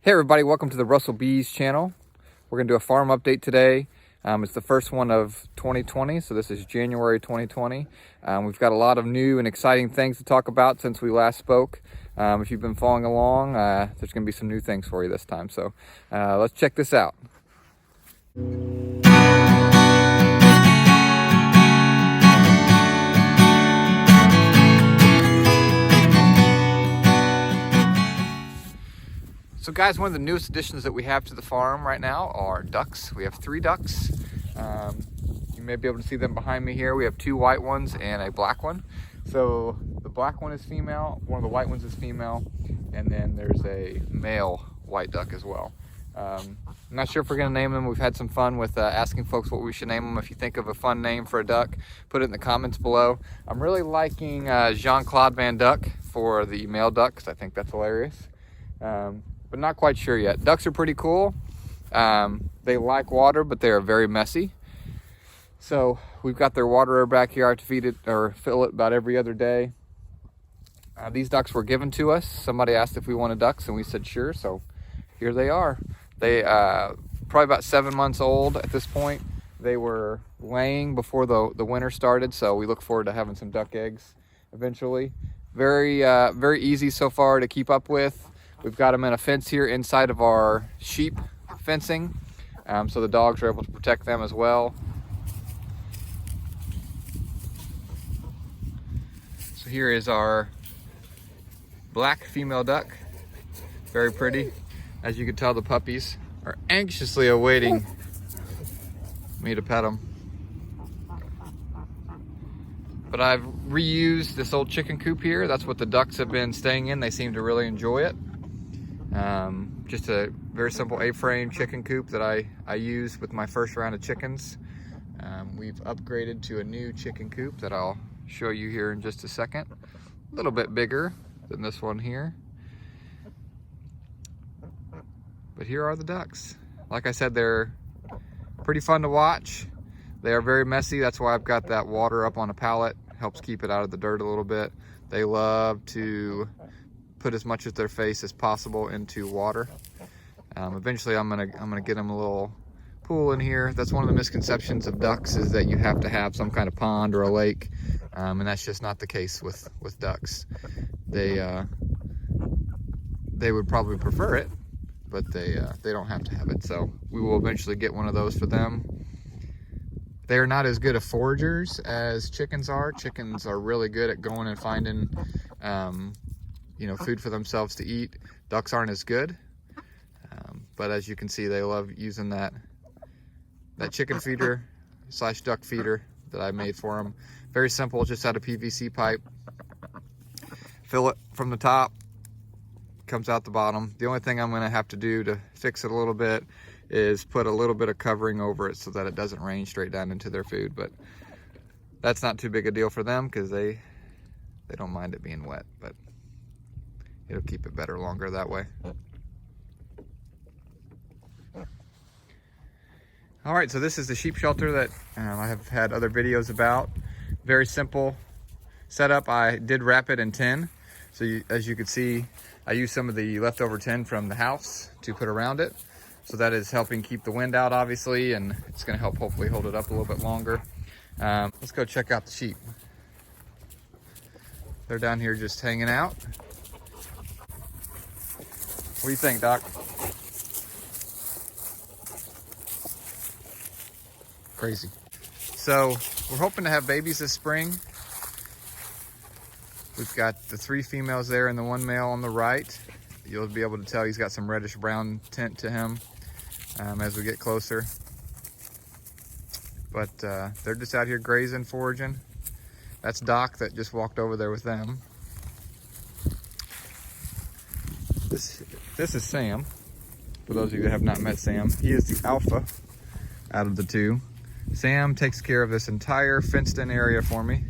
Hey everybody, welcome to the Russell Bees channel. We're going to do a farm update today. It's the first one of 2020, so this is January 2020. We've got a lot of new and exciting things to talk about since we last spoke. If you've been following along, there's going to be some new things for you this time. So let's check this out. So guys, one of the newest additions that we have to the farm right now are ducks. We have 3 ducks. You may be able to see them behind me here. We have 2 white ones and a black one. So the black one is female, one of the white ones is female, and then there's a male white duck as well. I'm not sure if we're gonna name them. We've had some fun with asking folks what we should name them. If you think of a fun name for a duck, put it in the comments below. I'm really liking Jean-Claude Van Duck for the male duck because I think that's hilarious. But not quite sure yet. Ducks are pretty cool. They like water, but they are very messy. So we've got their water in our backyard to feed it or fill it about every other day. These ducks were given to us. Somebody asked if we wanted ducks and we said sure, so here they are. They probably about 7 months old at this point. They were laying before the winter started, so we look forward to having some duck eggs eventually. Very easy so far to keep up with. We've got them in a fence here inside of our sheep fencing, so the dogs are able to protect them as well. So here is our black female duck, very pretty. As you can tell, the puppies are anxiously awaiting me to pet them. But I've reused this old chicken coop here. That's what the ducks have been staying in. They seem to really enjoy it. Just a very simple A-frame chicken coop that I used with my first round of chickens. We've upgraded to a new chicken coop that I'll show you here in just a second. A little bit bigger than this one here. But here are the ducks. Like I said, they're pretty fun to watch. They are very messy. That's why I've got that water up on a pallet. Helps keep it out of the dirt a little bit. They love to put as much of their face as possible into water. Eventually I'm gonna get them a little pool in here. That's one of the misconceptions of ducks, is that you have to have some kind of pond or a lake, and that's just not the case with ducks. They would probably prefer it, but they don't have to have it. So we will eventually get one of those for them. They are not as good of foragers as chickens are. Chickens are really good at going and finding food for themselves to eat. Ducks aren't as good, but as you can see, they love using that chicken feeder / duck feeder that I made for them. Very simple, just out of PVC pipe. Fill it from the top, comes out the bottom. The only thing I'm gonna have to do to fix it a little bit is put a little bit of covering over it so that it doesn't rain straight down into their food, but that's not too big a deal for them because they don't mind it being wet, but it'll keep it better longer that way. All right, so this is the sheep shelter that I have had other videos about. Very simple setup. I did wrap it in tin. So as you can see, I used some of the leftover tin from the house to put around it. So that is helping keep the wind out, obviously, and it's gonna help hopefully hold it up a little bit longer. Let's go check out the sheep. They're down here just hanging out. What do you think, Doc? Crazy. So we're hoping to have babies this spring. We've got the 3 females there and the 1 male on the right. You'll be able to tell he's got some reddish brown tint to him as we get closer. But they're just out here grazing, foraging. That's Doc that just walked over there with them. This is Sam. For those of you that have not met Sam, he is the alpha out of the 2. Sam takes care of this entire fenced in area for me.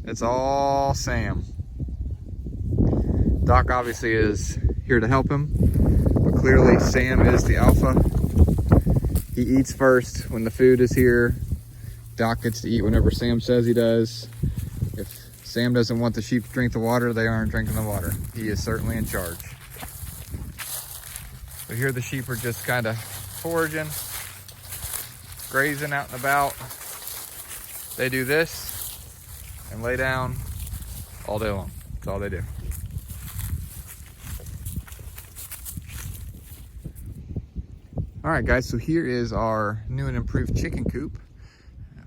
It's all Sam. Doc obviously is here to help him, but clearly Sam is the alpha. He eats first when the food is here. Doc gets to eat whenever Sam says he does. If Sam doesn't want the sheep to drink the water, they aren't drinking the water. He is certainly in charge. So here the sheep are just kind of foraging, grazing out and about. They do this and lay down all day long. That's all they do. All right, guys, so here is our new and improved chicken coop.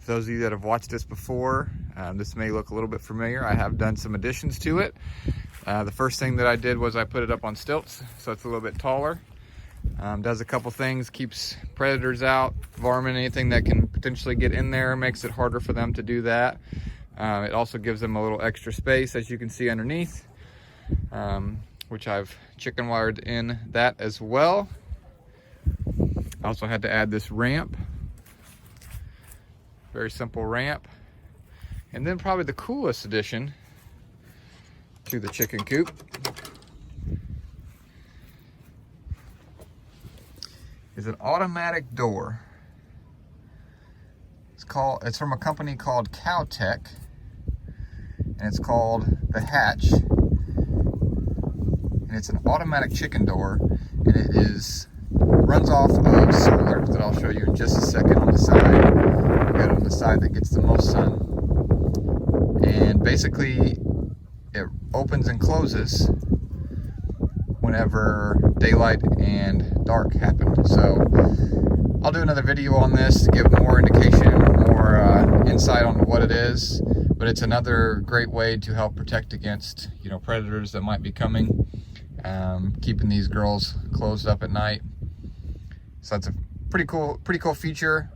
For those of you that have watched this before, this may look a little bit familiar. I have done some additions to it. The first thing that I did was I put it up on stilts, so it's a little bit taller. Does a couple things, keeps predators out, varmint, anything that can potentially get in there, makes it harder for them to do that. It also gives them a little extra space, as you can see underneath, which I've chicken wired in that as well. I also had to add this ramp, very simple ramp. And then probably the coolest addition to the chicken coop is an automatic door. It's from a company called Cowtech, and it's called the Hatch. And it's an automatic chicken door, and it runs off of solar that I'll show you in just a second on the side. We got it on the side that gets the most sun. And basically it opens and closes whenever daylight and dark happen. So I'll do another video on this to give more indication, more insight on what it is. But it's another great way to help protect against, predators that might be coming. Keeping these girls closed up at night. So that's a pretty cool feature.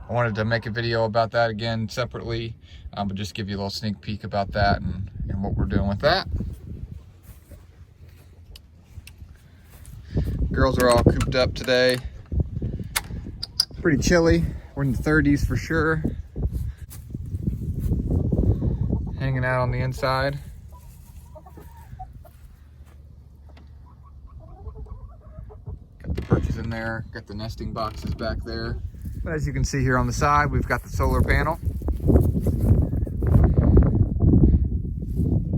I wanted to make a video about that again separately, but just give you a little sneak peek about that and what we're doing with that. Girls are all cooped up today. Pretty chilly. We're in the 30s for sure. Hanging out on the inside. Perches in there, got the nesting boxes back there. But as you can see here on the side, we've got the solar panel.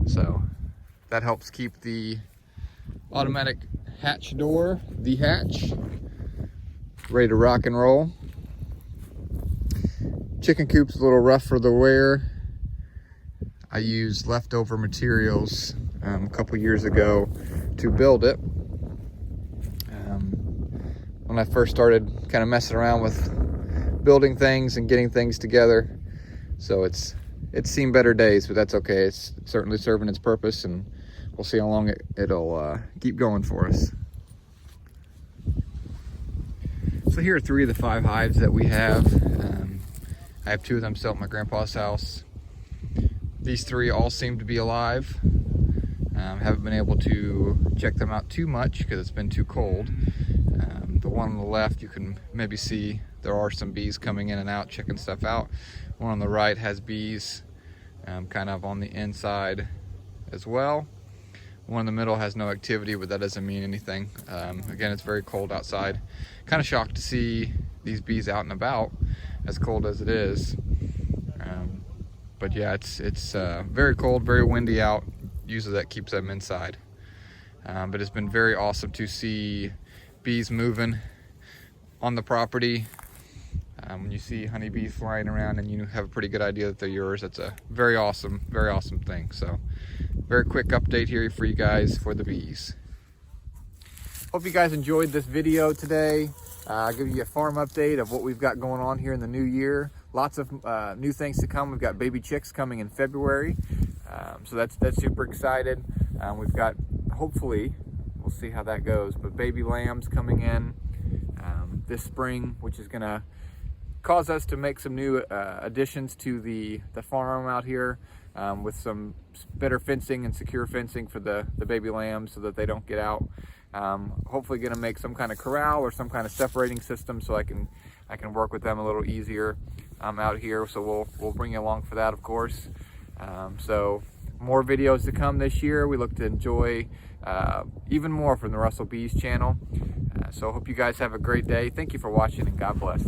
So that helps keep the automatic hatch door, the Hatch, ready to rock and roll. Chicken coop's a little rough for the wear. I used leftover materials a couple years ago to build it. When I first started kind of messing around with building things and getting things together. So it's seen better days, but that's okay. It's certainly serving its purpose, and we'll see how long it'll keep going for us. So here are 3 of the 5 hives that we have. I have 2 of them still at my grandpa's house. These 3 all seem to be alive. Haven't been able to check them out too much because it's been too cold. The one on the left, you can maybe see there are some bees coming in and out, checking stuff out. One on the right has bees kind of on the inside as well. One in the middle has no activity, but that doesn't mean anything. Again, it's very cold outside. Kind of shocked to see these bees out and about, as cold as it is. But yeah, it's very cold, very windy out. Usually that keeps them inside. But it's been very awesome to see bees moving on the property. When you see honeybees flying around and you have a pretty good idea that they're yours, that's a very awesome thing. So very quick update here for you guys for the bees. Hope you guys enjoyed this video today. I'll give you a farm update of what we've got going on here in the new year. Lots of new things to come. We've got baby chicks coming in February. So that's super excited. We've got, hopefully, we'll see how that goes, but baby lambs coming in this spring, which is gonna cause us to make some new additions to the farm out here with some better fencing and secure fencing for the baby lambs so that they don't get out. Hopefully gonna make some kind of corral or some kind of separating system so I can work with them a little easier out here. So we'll bring you along for that, of course. So more videos to come this year. We look to enjoy even more from the Russell Bees channel. So I hope you guys have a great day. Thank you for watching, and God bless.